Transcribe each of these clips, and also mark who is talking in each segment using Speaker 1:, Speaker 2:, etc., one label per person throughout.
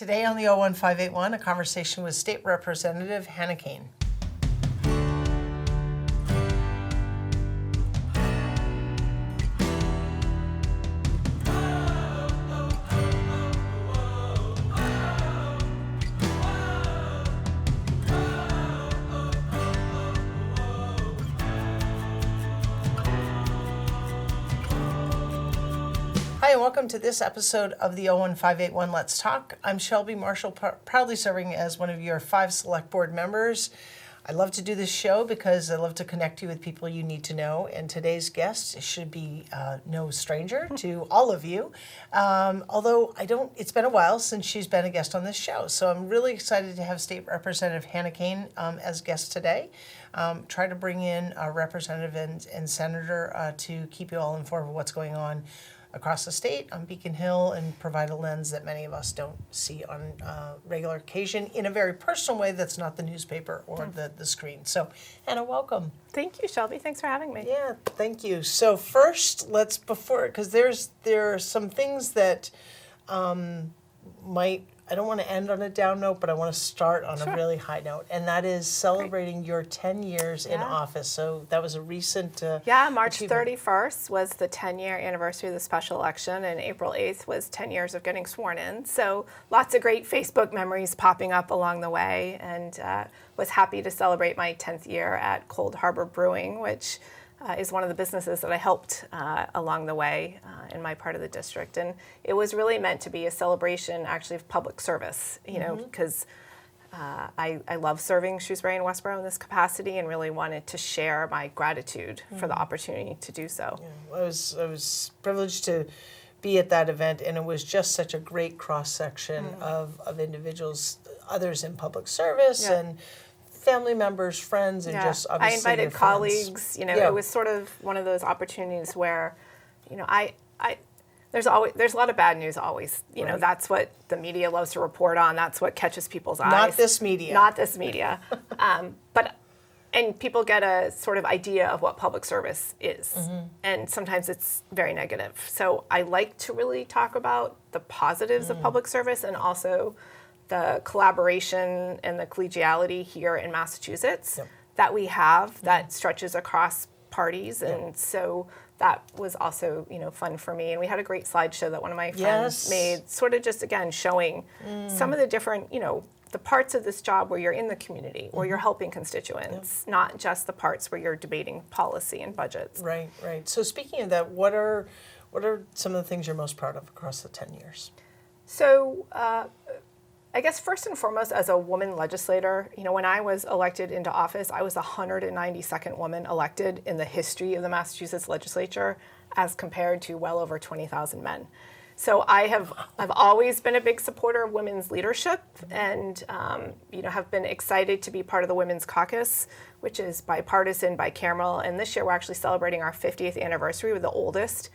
Speaker 1: Today on the 01581, a conversation with State Representative Hannah Kane. Hi, and welcome to this episode of the 01581 Let's Talk. I'm Shelby Marshall, proudly serving as one of your 5 select board members. I love to do this show because I love to connect you with people you need to know, and today's guest should be no stranger to all of you. Although it's been a while since she's been a guest on this show, so I'm really excited to have State Representative Hannah Kane as guest today. Try to bring in a representative and senator to keep you all informed of what's going on across the state on Beacon Hill and provide a lens that many of us don't see on regular occasion in a very personal way that's not the newspaper or the screen. So, Hannah, welcome.
Speaker 2: Thank you, Shelby. Thanks for having me.
Speaker 1: Yeah, thank you. So first, because there are some things that I don't want to end on a down note, but I want to start on a really high note, and that is celebrating your 10 years in office. So that was a recent
Speaker 2: March
Speaker 1: achievement.
Speaker 2: 31st was the 10-year anniversary of the special election, and April 8th was 10 years of getting sworn in. So lots of great Facebook memories popping up along the way, and was happy to celebrate my 10th year at Cold Harbor Brewing, which is one of the businesses that I helped along the way in my part of the district. And it was really meant to be a celebration actually of public service, because I love serving Shrewsbury and Westboro in this capacity and really wanted to share my gratitude for the opportunity to do so.
Speaker 1: Yeah, I was privileged to be at that event, and it was just such a great cross-section of individuals, others in public service and family members, friends, and just obviously
Speaker 2: I invited
Speaker 1: your
Speaker 2: colleagues.
Speaker 1: friends.
Speaker 2: It was sort of one of those opportunities where, there's a lot of bad news always. That's what the media loves to report on. That's what catches people's eyes.
Speaker 1: Not this media.
Speaker 2: Not this media. And people get a sort of idea of what public service is. And sometimes it's very negative. So I like to really talk about the positives of public service and also the collaboration and the collegiality here in Massachusetts that we have that stretches across parties. And so that was also, fun for me. And we had a great slideshow that one of my friends made, sort of just, again, showing some of the different, the parts of this job where you're in the community, where you're helping constituents, not just the parts where you're debating policy and budgets.
Speaker 1: Right. So speaking of that, what are some of the things you're most proud of across the 10 years?
Speaker 2: So I guess first and foremost, as a woman legislator, when I was elected into office, I was the 192nd woman elected in the history of the Massachusetts legislature, as compared to well over 20,000 men. So I've always been a big supporter of women's leadership, and have been excited to be part of the Women's Caucus, which is bipartisan, bicameral, and this year we're actually celebrating our 50th anniversary with the oldest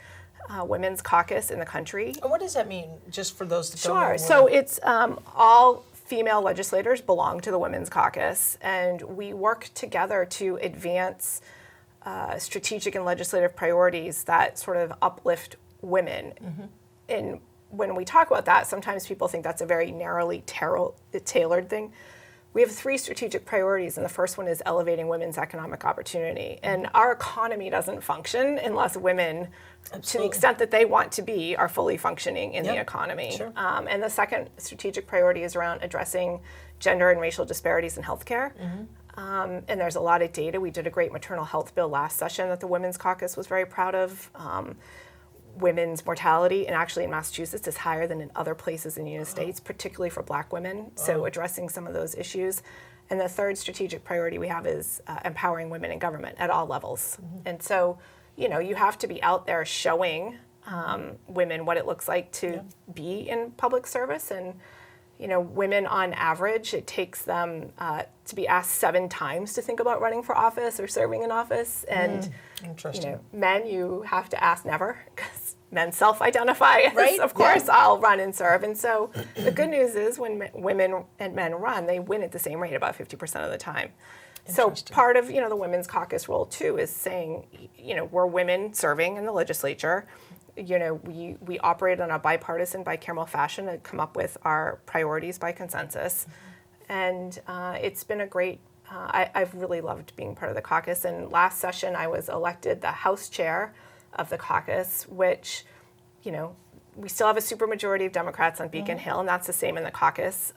Speaker 2: women's caucus in the country.
Speaker 1: And what does that mean, just for those that don't know?
Speaker 2: Sure. So it's all female legislators belong to the Women's Caucus, and we work together to advance strategic and legislative priorities that sort of uplift women. And when we talk about that, sometimes people think that's a very narrowly tailored thing. We have 3 strategic priorities, and the first one is elevating women's economic opportunity. And our economy doesn't function unless women, to the extent that they want to be, are fully functioning in the economy.
Speaker 1: Sure.
Speaker 2: And the second strategic priority is around addressing gender and racial disparities in healthcare. And there's a lot of data. We did a great maternal health bill last session that the Women's Caucus was very proud of. Women's mortality, and actually in Massachusetts, is higher than in other places in the United States, particularly for Black women. So addressing some of those issues. And the third strategic priority we have is empowering women in government at all levels. And so, you have to be out there showing women what it looks like to be in public service. And, women on average, it takes them to be asked 7 times to think about running for office or serving in office. And, men, you have to ask never, because men self-identify as, of course, I'll run and serve. And so the good news is when women and men run, they win at the same rate about 50% of the time. So part of, the Women's Caucus role, too, is saying, we're women serving in the legislature. we operate on a bipartisan, bicameral fashion to come up with our priorities by consensus. And it's been a great, I've really loved being part of the caucus. And last session, I was elected the House chair of the caucus, which, we still have a supermajority of Democrats on Beacon Hill, and that's the same in the caucus.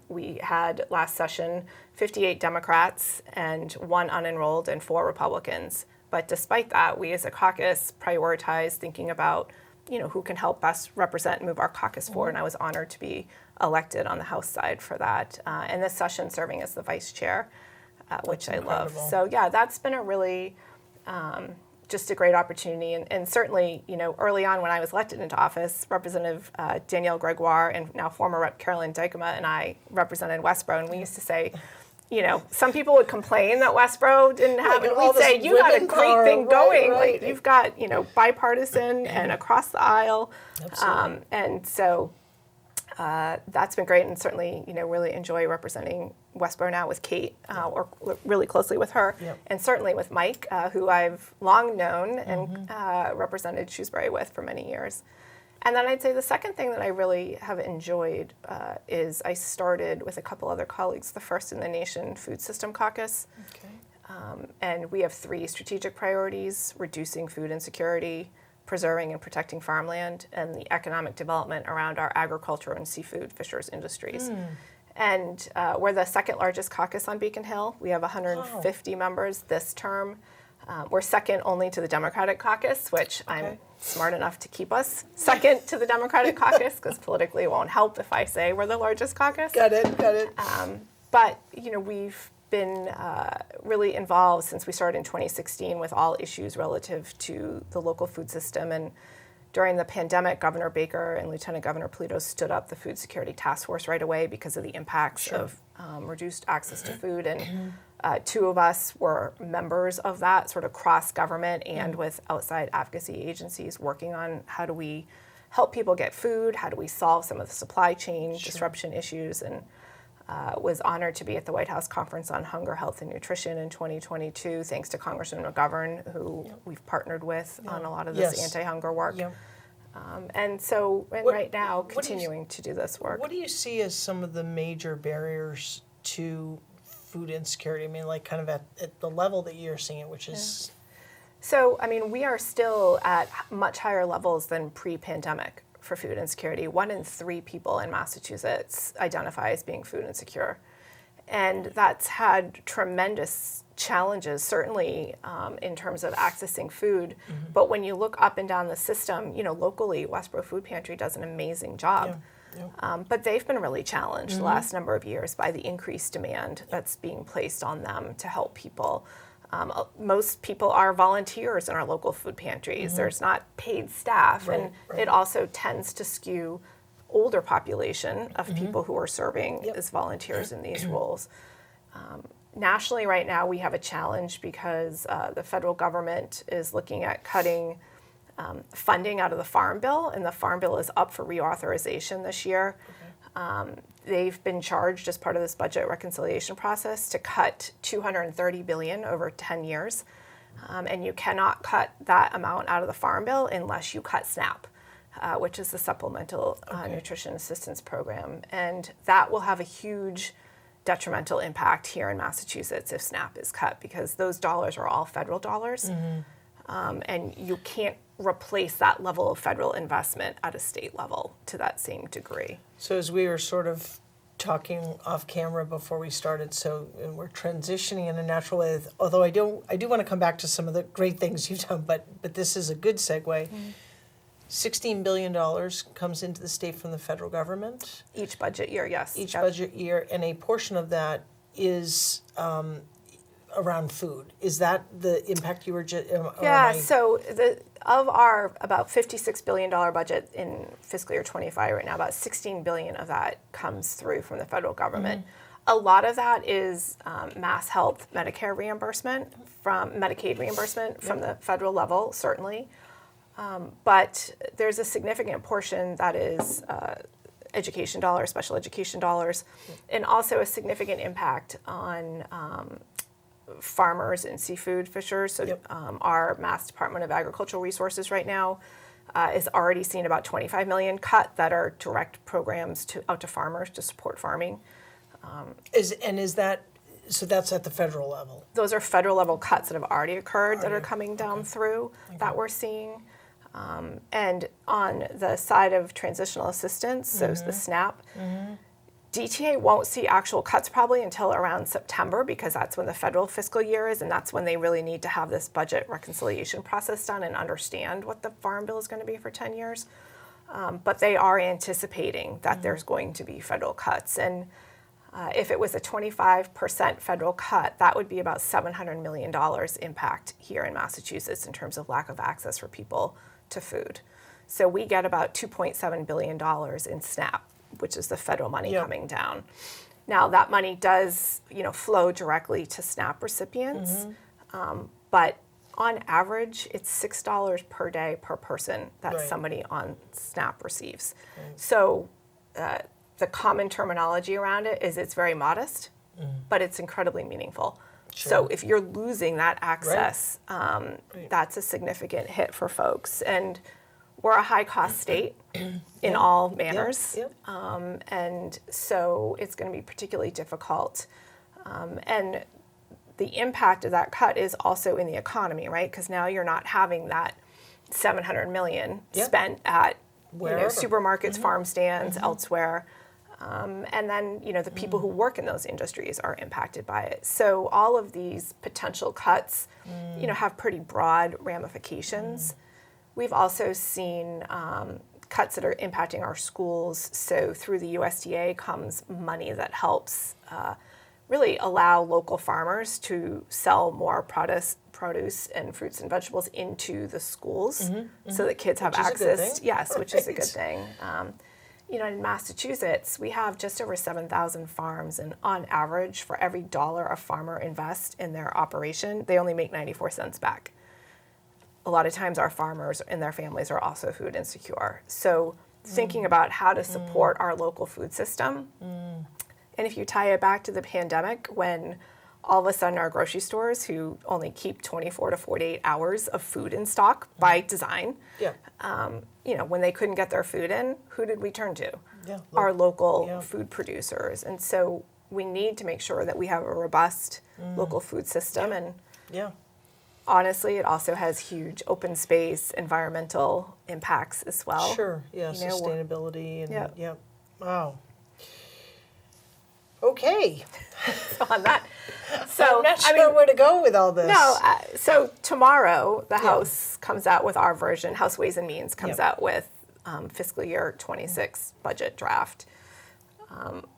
Speaker 2: We had last session 58 Democrats and 1 unenrolled and 4 Republicans. But despite that, we as a caucus prioritize thinking about, who can help us represent and move our caucus forward. And I was honored to be elected on the House side for that. And this session serving as the vice chair, which I love. So yeah, that's been a really just a great opportunity. And certainly, early on when I was elected into office, Representative Danielle Gregoire and now former Rep. Carolyn Dykema and I represented Westboro. And we used to say, some people would complain that Westboro didn't have it. We'd say, you got a great thing going. Right. Like, you've got, bipartisan and across the aisle. And so that's been great. And certainly, really enjoy representing Westboro now with Kate, work really closely with her. Yep. And certainly with Mike, who I've long known and represented Shrewsbury with for many years. And then I'd say the second thing that I really have enjoyed is I started with a couple other colleagues, the First in the Nation Food System Caucus. Okay. And we have 3 strategic priorities: reducing food insecurity, preserving and protecting farmland, and the economic development around our agriculture and seafood fishers industries. And we're the second largest caucus on Beacon Hill. We have 150 members this term. We're second only to the Democratic caucus, which I'm smart enough to keep us second to the Democratic caucus, because politically it won't help if I say we're the largest caucus.
Speaker 1: Got it.
Speaker 2: But, we've been really involved since we started in 2016 with all issues relative to the local food system. And during the pandemic, Governor Baker and Lieutenant Governor Polito stood up the Food Security Task Force right away because of the impacts of reduced access to food. And 2 of us were members of that, sort of cross-government and with outside advocacy agencies working on how do we help people get food, how do we solve some of the supply chain disruption issues, and was honored to be at the White House Conference on Hunger, Health, and Nutrition in 2022, thanks to Congressman McGovern, who we've partnered with on a lot of this anti-hunger work. And right now, continuing to do this work.
Speaker 1: What do you see as some of the major barriers to food insecurity? I mean, like kind of at the level that you're seeing it, which is...
Speaker 2: So, we are still at much higher levels than pre-pandemic for food insecurity. 1 in 3 people in Massachusetts identify as being food insecure. And that's had tremendous challenges, certainly in terms of accessing food. But when you look up and down the system, locally, Westboro Food Pantry does an amazing job. But they've been really challenged the last number of years by the increased demand that's being placed on them to help people. Most people are volunteers in our local food pantries. There's not paid staff, and it also tends to skew older population of people who are serving as volunteers in these roles. Nationally right now, we have a challenge because the federal government is looking at cutting funding out of the Farm Bill, and the Farm Bill is up for reauthorization this year. They've been charged as part of this budget reconciliation process to cut $230 billion over 10 years. And you cannot cut that amount out of the Farm Bill unless you cut SNAP, which is the Supplemental Nutrition Assistance Program. And that will have a huge detrimental impact here in Massachusetts if SNAP is cut, because those dollars are all federal dollars. And you can't replace that level of federal investment at a state level to that same degree.
Speaker 1: So as we were sort of talking off camera before we started, and we're transitioning in a natural way, although I do want to come back to some of the great things you've done, but this is a good segue. $16 billion comes into the state from the federal government.
Speaker 2: Each budget year, yes.
Speaker 1: Each budget year, and a portion of that is around food. Is that the impact you were just...
Speaker 2: So of our about $56 billion budget in fiscal year 25 right now, about $16 billion of that comes through from the federal government. A lot of that is mass health Medicare reimbursement, from Medicaid reimbursement from the federal level, certainly. But there's a significant portion that is education dollars, special education dollars, and also a significant impact on farmers and seafood fishers. So our Mass Department of Agricultural Resources right now is already seeing about $25 million cut that are direct programs out to farmers to support farming.
Speaker 1: Is that, so that's at the federal level?
Speaker 2: Those are federal level cuts that have already occurred that are coming down through that we're seeing. And on the side of transitional assistance, so the SNAP, DTA won't see actual cuts probably until around September, because that's when the federal fiscal year is, and that's when they really need to have this budget reconciliation process done and understand what the farm bill is going to be for 10 years. But they are anticipating that there's going to be federal cuts. And if it was a 25% federal cut, that would be about $700 million impact here in Massachusetts in terms of lack of access for people to food. So we get about $2.7 billion in SNAP, which is the federal money coming down. Now that money does, flow directly to SNAP recipients, but on average, it's $6 per day per person that somebody on SNAP receives. So the common terminology around it is it's very modest, but it's incredibly meaningful. Sure. So if you're losing that access, that's a significant hit for folks. And we're a high-cost state in all manners, and so it's going to be particularly difficult. And the impact of that cut is also in the economy, right? Because now you're not having that $700 million spent at supermarkets, farm stands, elsewhere. And then, the people who work in those industries are impacted by it. So all of these potential cuts, have pretty broad ramifications. We've also seen cuts that are impacting our schools. So through the USDA comes money that helps really allow local farmers to sell more produce and fruits and vegetables into the schools so that kids have access. Yes, which is a good thing. In Massachusetts, we have just over 7,000 farms, and on average, for every dollar a farmer invests in their operation, they only make 94 cents back. A lot of times our farmers and their families are also food insecure. So thinking about how to support our local food system, and if you tie it back to the pandemic, when all of a sudden our grocery stores, who only keep 24 to 48 hours of food in stock by design, when they couldn't get their food in, who did we turn to? Our local food producers. And so we need to make sure that we have a robust local food system. And honestly, it also has huge open space, environmental impacts as well.
Speaker 1: Sure, sustainability. And wow. Okay.
Speaker 2: So on that. So
Speaker 1: I'm not sure where to go with all this.
Speaker 2: No, so tomorrow the House comes out with our version. House Ways and Means comes out with fiscal year 26 budget draft.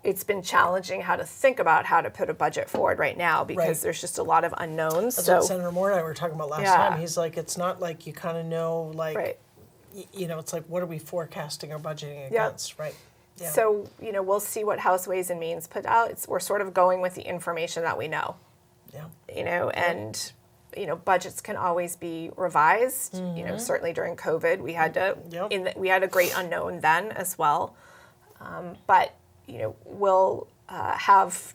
Speaker 2: It's been challenging how to think about how to put a budget forward right now because there's just a lot of unknowns.
Speaker 1: That's what Senator Moore and I were talking about last time. He's like, it's not like you kind of know, it's like, what are we forecasting or budgeting against, right? Yeah.
Speaker 2: So, we'll see what House Ways and Means put out. We're sort of going with the information that we know. And, budgets can always be revised. Certainly during COVID, we had to, we had a great unknown then as well. But, we'll have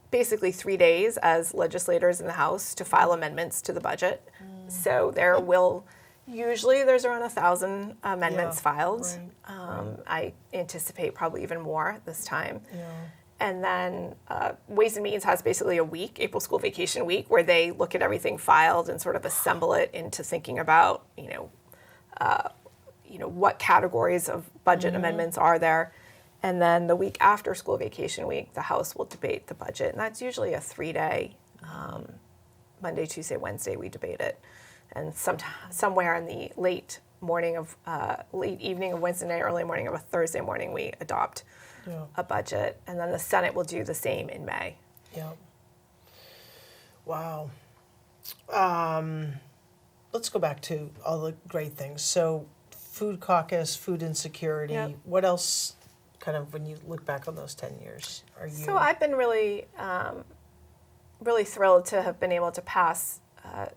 Speaker 2: basically 3 days as legislators in the House to file amendments to the budget. So there will... Usually there's around 1,000 amendments filed. I anticipate probably even more this time. And then Ways and Means has basically a week, April School Vacation Week, where they look at everything filed and sort of assemble it into thinking about, what categories of budget amendments are there. And then the week after School Vacation Week, the House will debate the budget. And that's usually a 3-day, Monday, Tuesday, Wednesday, we debate it. And somewhere in the late evening of Wednesday night, early morning of a Thursday morning, we adopt a budget. And then the Senate will do the same in May.
Speaker 1: Wow. Let's go back to all the great things. So food caucus, food insecurity, what else kind of, when you look back on those 10 years, are you?
Speaker 2: So I've been really, really thrilled to have been able to pass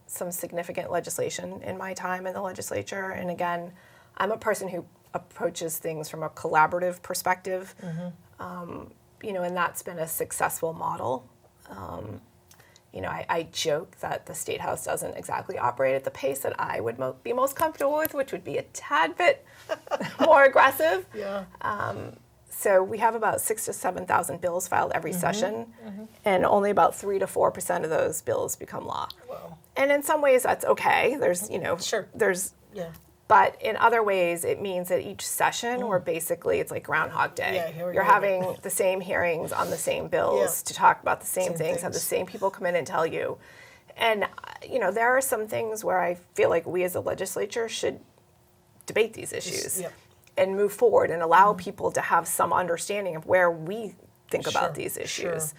Speaker 2: some significant legislation in my time in the legislature. And again, I'm a person who approaches things from a collaborative perspective, and that's been a successful model. I joke that the State House doesn't exactly operate at the pace that I would be most comfortable with, which would be a tad bit more aggressive.
Speaker 1: Yeah.
Speaker 2: So we have about 6,000 to 7,000 bills filed every session, and only about 3 to 4% of those bills become law.
Speaker 1: Wow.
Speaker 2: And in some ways, that's okay. There's,
Speaker 1: Sure.
Speaker 2: Yeah.
Speaker 1: Yeah.
Speaker 2: But in other ways, it means that each session, we're basically, it's like Groundhog Day.
Speaker 1: Yeah, here we
Speaker 2: You're
Speaker 1: go.
Speaker 2: having the same hearings on the same bills to talk about the same things, have the same people come in and tell you. And, there are some things where I feel like we as a legislature should debate these issues and move forward and allow people to have some understanding of where we think about these issues.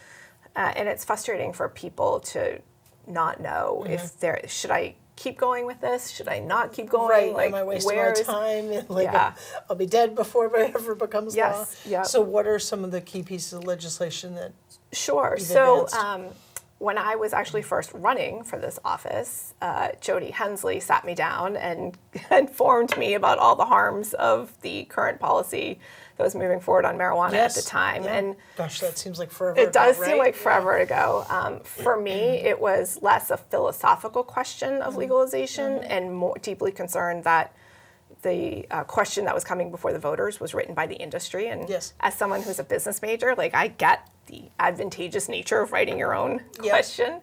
Speaker 2: And it's frustrating for people to not know if should I keep going with this? Should I not keep going?
Speaker 1: Right,
Speaker 2: Like,
Speaker 1: am I wasting my time? I'll be dead before it ever becomes law.
Speaker 2: Yeah.
Speaker 1: So what are some of the key pieces of legislation that
Speaker 2: Sure.
Speaker 1: you've
Speaker 2: So
Speaker 1: advanced?
Speaker 2: when I was actually first running for this office, Jody Hensley sat me down and informed me about all the harms of the current policy that was moving forward on marijuana at the time.
Speaker 1: Yeah.
Speaker 2: And
Speaker 1: gosh, that seems like forever
Speaker 2: it does
Speaker 1: ago,
Speaker 2: seem
Speaker 1: right?
Speaker 2: like forever ago. For me, it was less a philosophical question of legalization and more deeply concerned that the question that was coming before the voters was written by the industry. And as someone who's a business major, like, I get the advantageous nature of writing your own question.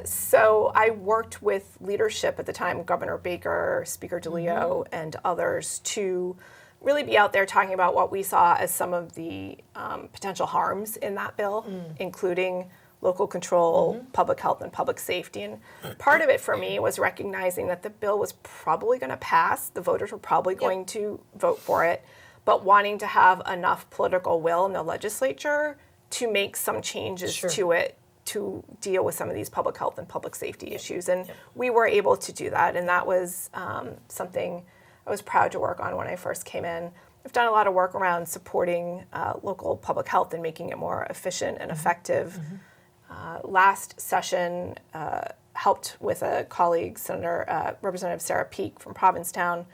Speaker 2: So I worked with leadership at the time, Governor Baker, Speaker DeLeo, and others, to really be out there talking about what we saw as some of the potential harms in that bill, including local control, public health, and public safety. And part of it for me was recognizing that the bill was probably going to pass. The voters were probably going to vote for it, but wanting to have enough political will in the legislature to make some changes to it to deal with some of these public health and public safety issues. And we were able to do that. And that was something I was proud to work on when I first came in. I've done a lot of work around supporting local public health and making it more efficient and effective. Last session, helped with a colleague, Representative Sarah Peake from Provincetown.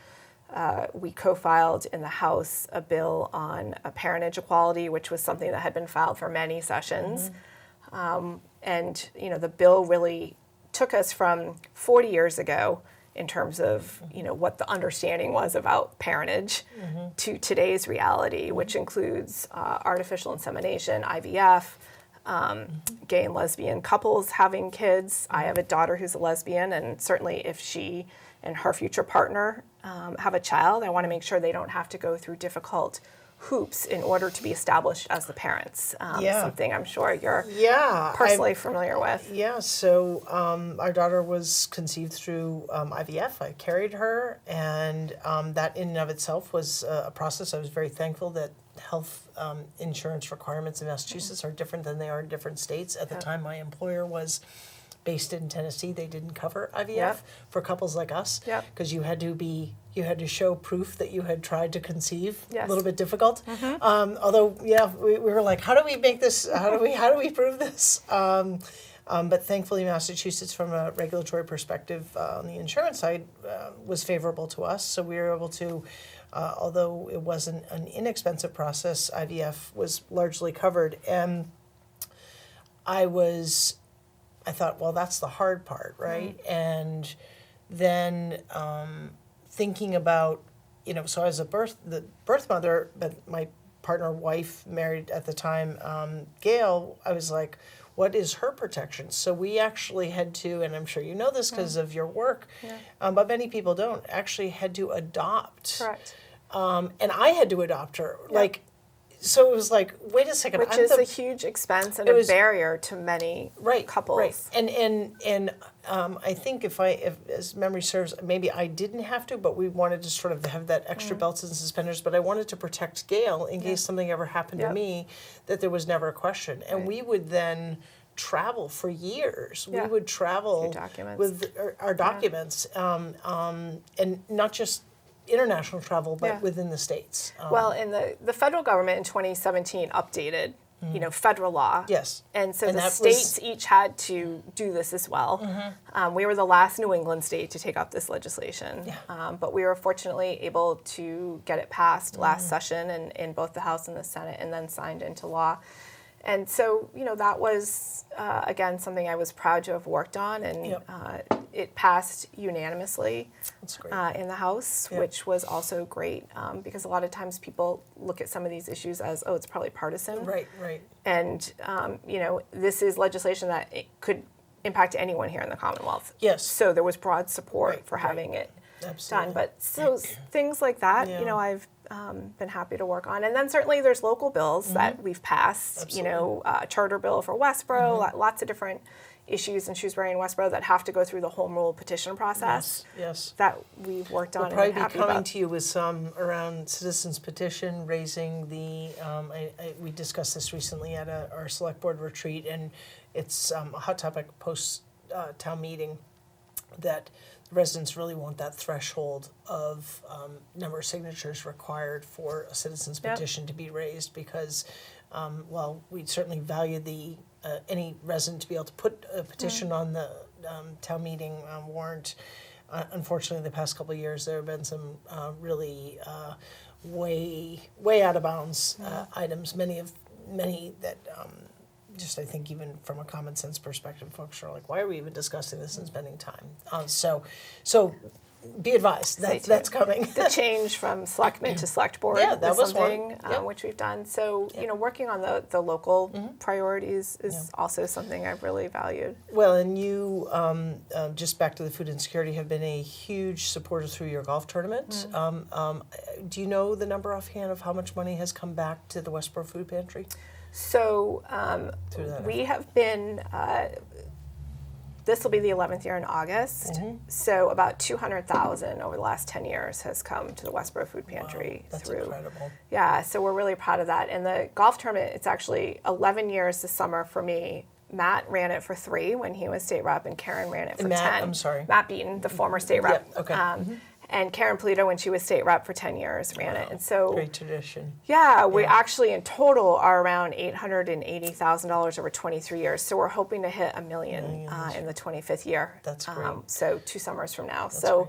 Speaker 2: We co-filed in the House a bill on parentage equality, which was something that had been filed for many sessions. And the bill really took us from 40 years ago in terms of what the understanding was about parentage to today's reality, which includes artificial insemination, IVF, gay and lesbian couples having kids. I have a daughter who's a lesbian, and certainly if she and her future partner have a child, I want to make sure they don't have to go through difficult hoops in order to be established as the parents. Something I'm sure you're personally familiar with.
Speaker 1: Yeah, so our daughter was conceived through IVF. I carried her, and that in and of itself was a process. I was very thankful that health insurance requirements in Massachusetts are different than they are in different states. At the time, my employer was based in Tennessee. They didn't cover IVF for couples like us because you had to show proof that you had tried to conceive. A little bit difficult. Although we were like, how do we make this? How do we prove this? But thankfully, Massachusetts, from a regulatory perspective on the insurance side, was favorable to us. So we were able to, although it wasn't an inexpensive process, IVF was largely covered. And I thought, well, that's the hard part, right? And then thinking about, so as the birth mother, but my partner, wife, married at the time, Gail, I was like, what is her protection? So we actually had to, and I'm sure you know this because of your work, but many people don't, actually had to adopt.
Speaker 2: Correct.
Speaker 1: And I had to adopt her. So it was like, wait a second.
Speaker 2: Which is a huge expense and a barrier to many couples.
Speaker 1: Right. And I think if as memory serves, maybe I didn't have to, but we wanted to sort of have that extra belts and suspenders. But I wanted to protect Gail in case something ever happened to me, that there was never a question. And we would then travel for years. We would travel with our documents, and not just international travel, but within the states.
Speaker 2: Well, in the federal government in 2017 updated, federal law.
Speaker 1: Yes.
Speaker 2: And so the states each had to do this as well. We were the last New England state to take up this legislation. But we were fortunately able to get it passed last session in both the House and the Senate, and then signed into law. And so, that was, again, something I was proud to have worked on, and it passed unanimously in the House, which was also great, because a lot of times people look at some of these issues as, it's probably partisan.
Speaker 1: Right.
Speaker 2: And, this is legislation that it could impact anyone here in the Commonwealth.
Speaker 1: Yes.
Speaker 2: So there was broad support for having it done. But so things like that, I've been happy to work on. And then certainly there's local bills that we've passed, charter bill for Westboro, lots of different issues in Shrewsbury and Westboro that have to go through the home rule petition process.
Speaker 1: Yes.
Speaker 2: That we've worked on.
Speaker 1: We'll probably
Speaker 2: and
Speaker 1: be
Speaker 2: happy
Speaker 1: coming
Speaker 2: about.
Speaker 1: to you with some around citizens petition, raising the, we discussed this recently at our select board retreat, and it's a hot topic post town meeting, that residents really want that threshold of number of signatures required for a citizen's petition to be raised, because while we certainly value the any resident to be able to put a petition on the town meeting warrant, unfortunately, the past couple of years there have been some really way out of bounds items. Many that just, I think, even from a common sense perspective, folks are like, why are we even discussing this and spending time? So be advised, that's coming.
Speaker 2: The change from selectmen to select board
Speaker 1: that was
Speaker 2: something
Speaker 1: one.
Speaker 2: which we've done. So, working on the local priorities is also something I've really valued.
Speaker 1: Well, and you, just back to the food insecurity, have been a huge supporter through your golf tournament. Do you know the number offhand of how much money has come back to the Westboro Food Pantry?
Speaker 2: So we have been, this will be the 11th year in August, so about $200,000 over the last 10 years has come to the Westboro Food Pantry.
Speaker 1: Wow, that's
Speaker 2: through.
Speaker 1: incredible.
Speaker 2: Yeah, so we're really proud of that. And the golf tournament, it's actually 11 years this summer for me. Matt ran it for 3 when he was state rep, and Karen ran it for 10.
Speaker 1: I'm sorry.
Speaker 2: Matt Beaton, the former state rep.
Speaker 1: Yep, okay.
Speaker 2: And Karen Polito, when she was state rep for 10 years, ran it. And so,
Speaker 1: Great tradition.
Speaker 2: yeah, we actually in total are around $880,000 over 23 years. So we're hoping to hit $1 million in the 25th year.
Speaker 1: That's great.
Speaker 2: So 2 summers from now.
Speaker 1: Great.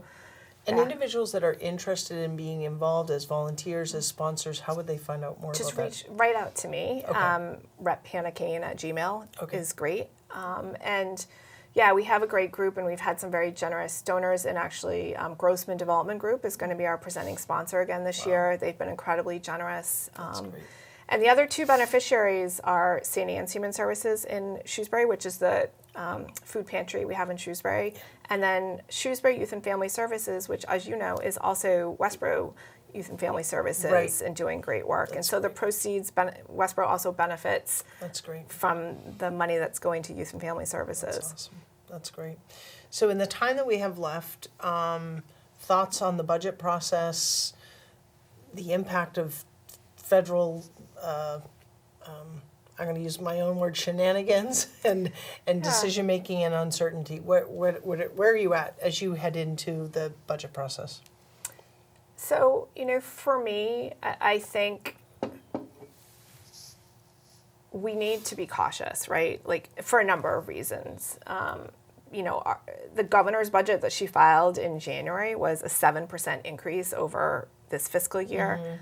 Speaker 1: And individuals that are interested in being involved as volunteers, as sponsors, how would they find out more
Speaker 2: just
Speaker 1: about
Speaker 2: reach right out to me.
Speaker 1: Okay.
Speaker 2: Rep Hannah Kane at Gmail
Speaker 1: Okay.
Speaker 2: is great. And yeah, we have a great group, and we've had some very generous donors. And actually, Grossman Development Group is going to be our presenting sponsor again this year. They've been incredibly generous.
Speaker 1: That's great.
Speaker 2: And the other 2 beneficiaries are St. Anne's Human Services in Shrewsbury, which is the food pantry we have in Shrewsbury, and then Shrewsbury Youth and Family Services, which, as you know, is also Westboro Youth and Family Services and doing great work. And so the proceeds, Westboro also benefits
Speaker 1: That's great.
Speaker 2: from the money that's going to Youth and Family Services.
Speaker 1: That's awesome. That's great. So in the time that we have left, thoughts on the budget process, the impact of federal, I'm going to use my own word, shenanigans, and decision making and uncertainty. Where are you at as you head into the budget process?
Speaker 2: So, for me, I think we need to be cautious, right? Like, for a number of reasons. The governor's budget that she filed in January was a 7% increase over this fiscal year.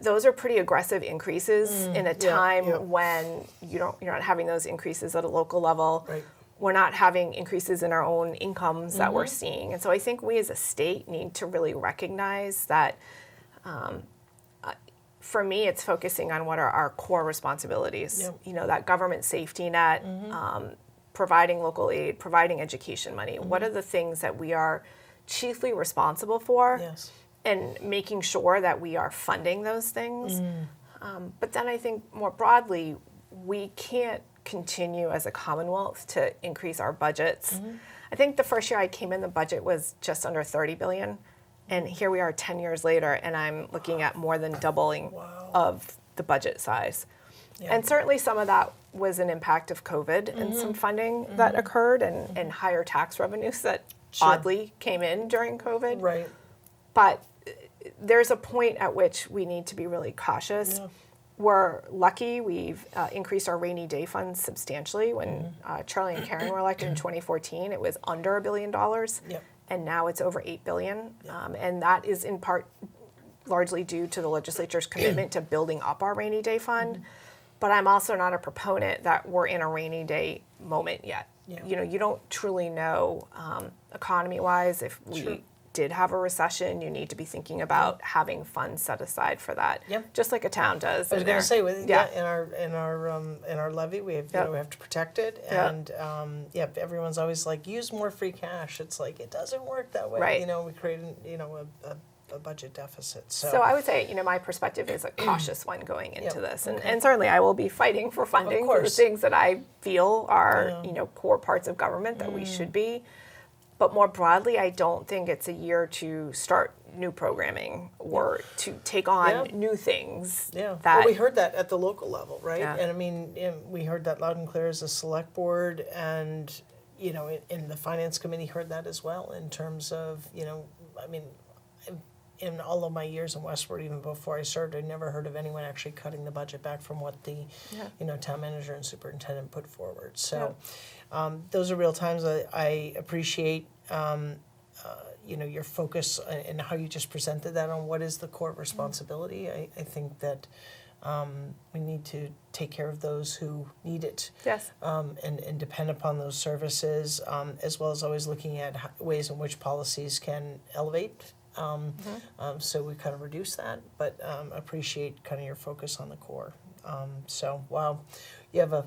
Speaker 2: Those are pretty aggressive increases in a time when you're not having those increases at a local level.
Speaker 1: Right.
Speaker 2: We're not having increases in our own incomes that we're seeing. And so I think we as a state need to really recognize that, for me, it's focusing on what are our core responsibilities.
Speaker 1: Yep.
Speaker 2: That government safety net, providing local aid, providing education money. What are the things that we are chiefly responsible for?
Speaker 1: Yes.
Speaker 2: And making sure that we are funding those things. But then I think more broadly, we can't continue as a Commonwealth to increase our budgets. I think the first year I came in, the budget was just under $30 billion. And here we are 10 years later, and I'm looking at more than doubling of the budget size. Yeah. And certainly some of that was an impact of COVID and some funding that occurred and higher tax revenues that oddly came in during COVID.
Speaker 1: Right.
Speaker 2: But there's a point at which we need to be really cautious. Yeah. We're lucky we've increased our rainy day funds substantially. When Charlie and Karen were elected in 2014, it was under $1 billion.
Speaker 1: Yep.
Speaker 2: And now it's over $8 billion. And that is in part largely due to the legislature's commitment to building up our rainy day fund. But I'm also not a proponent that we're in a rainy day moment yet.
Speaker 1: Yeah.
Speaker 2: You know, you don't truly know economy-wise if we
Speaker 1: Sure.
Speaker 2: did have a recession. You need to be thinking about having funds set aside for that.
Speaker 1: Yep.
Speaker 2: Just like a town does.
Speaker 1: I was going to say, in our levy, we have
Speaker 2: Yep.
Speaker 1: we have to protect it,
Speaker 2: Yep.
Speaker 1: and everyone's always like, use more free cash. It's like it doesn't work that way.
Speaker 2: Right.
Speaker 1: You know, we create a budget deficit.
Speaker 2: So I would say, you know, my perspective is a cautious one going into
Speaker 1: Yep.
Speaker 2: this. And certainly I will be fighting for funding for the
Speaker 1: course.
Speaker 2: things that I feel are, you know, core parts of government that we should be. But more broadly, I don't think it's a year to start new programming or to take on
Speaker 1: Yeah.
Speaker 2: new things.
Speaker 1: Yeah,
Speaker 2: That,
Speaker 1: well, we heard that at the local level, right?
Speaker 2: Yeah.
Speaker 1: And I mean, we heard that loud and clear as a select board, and you know, in the finance committee heard that as well. In terms of, you know, I mean, in all of my years in Westward, even before I served, I never heard of anyone actually cutting the budget back from what the, you know, town manager and superintendent put forward. So, those are real times. I appreciate. You know, your focus and how you just presented that on what is the core responsibility. I think that we need to take care of those who need it,
Speaker 2: Yes.
Speaker 1: and depend upon those services, as well as always looking at ways in which policies can elevate, so we kind of reduce that, but appreciate kind of your focus on the core. So, wow, you have a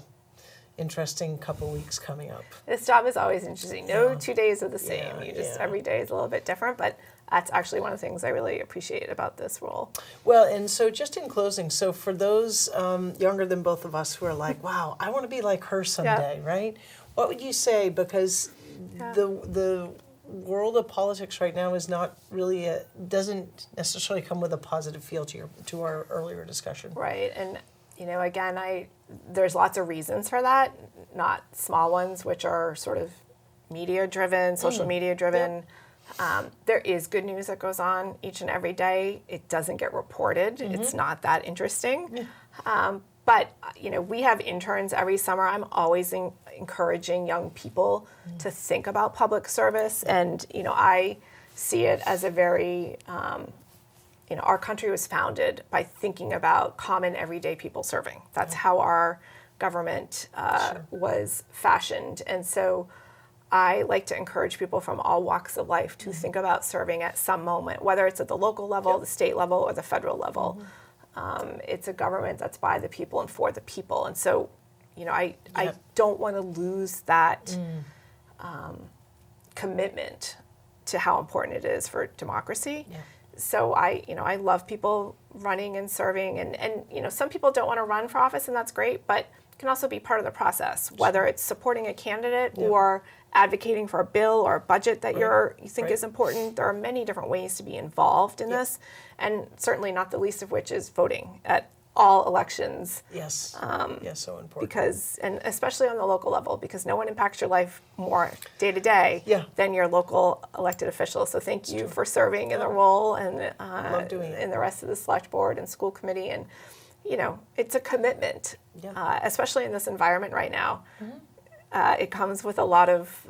Speaker 1: interesting couple weeks coming up.
Speaker 2: This job is always interesting. No
Speaker 1: Yeah.
Speaker 2: 2 days are the same.
Speaker 1: Yeah,
Speaker 2: You just,
Speaker 1: yeah.
Speaker 2: every day is a little bit different, but that's actually one of the things I really appreciate about this role.
Speaker 1: Well, and so just in closing, so for those younger than both of us who are like, wow, I want to be like her someday, right? What would you say? Because the world of politics right now is not really doesn't necessarily come with a positive feel to our earlier discussion.
Speaker 2: Right, and you know, again, there's lots of reasons for that, not small ones, which are sort of media-driven, social media-driven. There is good news that goes on each and every day. It doesn't get reported. It's not that interesting. But, you know, we have interns every summer. I'm always encouraging young people to think about public service. And, you know, I see it as a very, you know, our country was founded by thinking about common everyday people serving. That's how our government was fashioned. And so I like to encourage people from all walks of life to think about serving at some moment, whether it's at the local level, the state level, or the federal level. It's a government that's by the people and for the people. And so, you know, I don't want to lose that commitment to how important it is for democracy.
Speaker 1: Yeah.
Speaker 2: So I love people running and serving, and you know, some people don't want to run for office, and that's great, but it can also be part of the process, whether it's supporting a candidate or advocating for a bill or a budget that you think is important. There are many different ways to be involved in this, and certainly not the least of which is voting at all elections.
Speaker 1: Yes. Yes, so important.
Speaker 2: Because, and especially on the local level, because no one impacts your life more day to day than your local elected officials. So thank you for serving in the role, and
Speaker 1: Love doing it.
Speaker 2: in the rest of the select board and school committee. And, you know, it's a commitment, especially in this environment right now. It comes with a lot of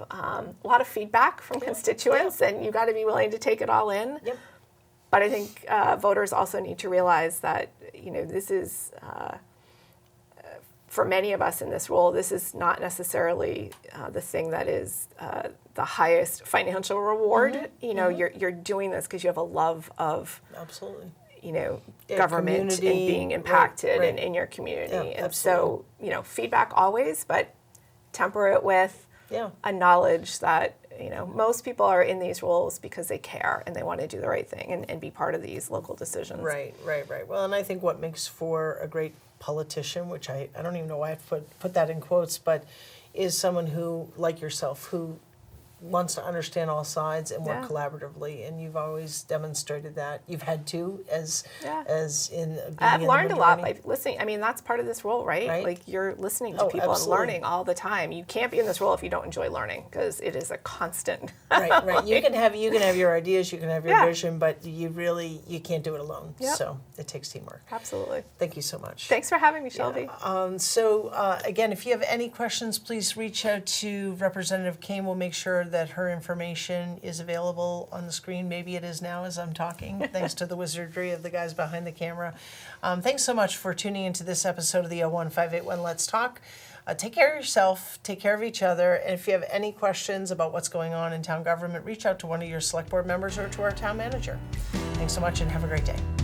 Speaker 2: feedback from constituents, and you got to be willing to take it all in.
Speaker 1: Yep.
Speaker 2: But I think voters also need to realize that, you know, this is, for many of us in this role, this is not necessarily the thing that is the highest financial reward. You know, you're doing this because you have a love of,
Speaker 1: Absolutely.
Speaker 2: you know,
Speaker 1: Yeah,
Speaker 2: government and
Speaker 1: community,
Speaker 2: being impacted
Speaker 1: right.
Speaker 2: And in your community.
Speaker 1: Yeah,
Speaker 2: and so, you know, feedback always, but temper it with a knowledge that, you know, most people are in these roles because they care and they want to do the right thing and be part of these local decisions.
Speaker 1: Right. Well, and I think what makes for a great politician, which I don't even know why I put that in quotes, but is someone who, like yourself, who wants to understand all sides and work collaboratively, and you've always demonstrated that. You've had to, as in being
Speaker 2: I've
Speaker 1: in
Speaker 2: learned
Speaker 1: the
Speaker 2: a lot
Speaker 1: majority.
Speaker 2: by listening. I mean, that's part of this role, right? Like, you're listening to people
Speaker 1: absolutely.
Speaker 2: and learning all the time. You can't be in this role if you don't enjoy learning, because it is a constant.
Speaker 1: Right. You can have your ideas, you can have your
Speaker 2: Yeah.
Speaker 1: vision, but you can't do it alone.
Speaker 2: Yep.
Speaker 1: So it takes teamwork.
Speaker 2: Absolutely.
Speaker 1: Thank you so much.
Speaker 2: Thanks for having me, Shelby.
Speaker 1: So again, if you have any questions, please reach out to Representative Kane. We'll make sure that her information is available on the screen. Maybe it is now as I'm talking, thanks to the wizardry of the guys behind the camera. Thanks so much for tuning into this episode of the 01581 Let's Talk. Take care of yourself, take care of each other, and if you have any questions about what's going on in town government, reach out to one of your select board members or to our town manager. Thanks so much and have a great day.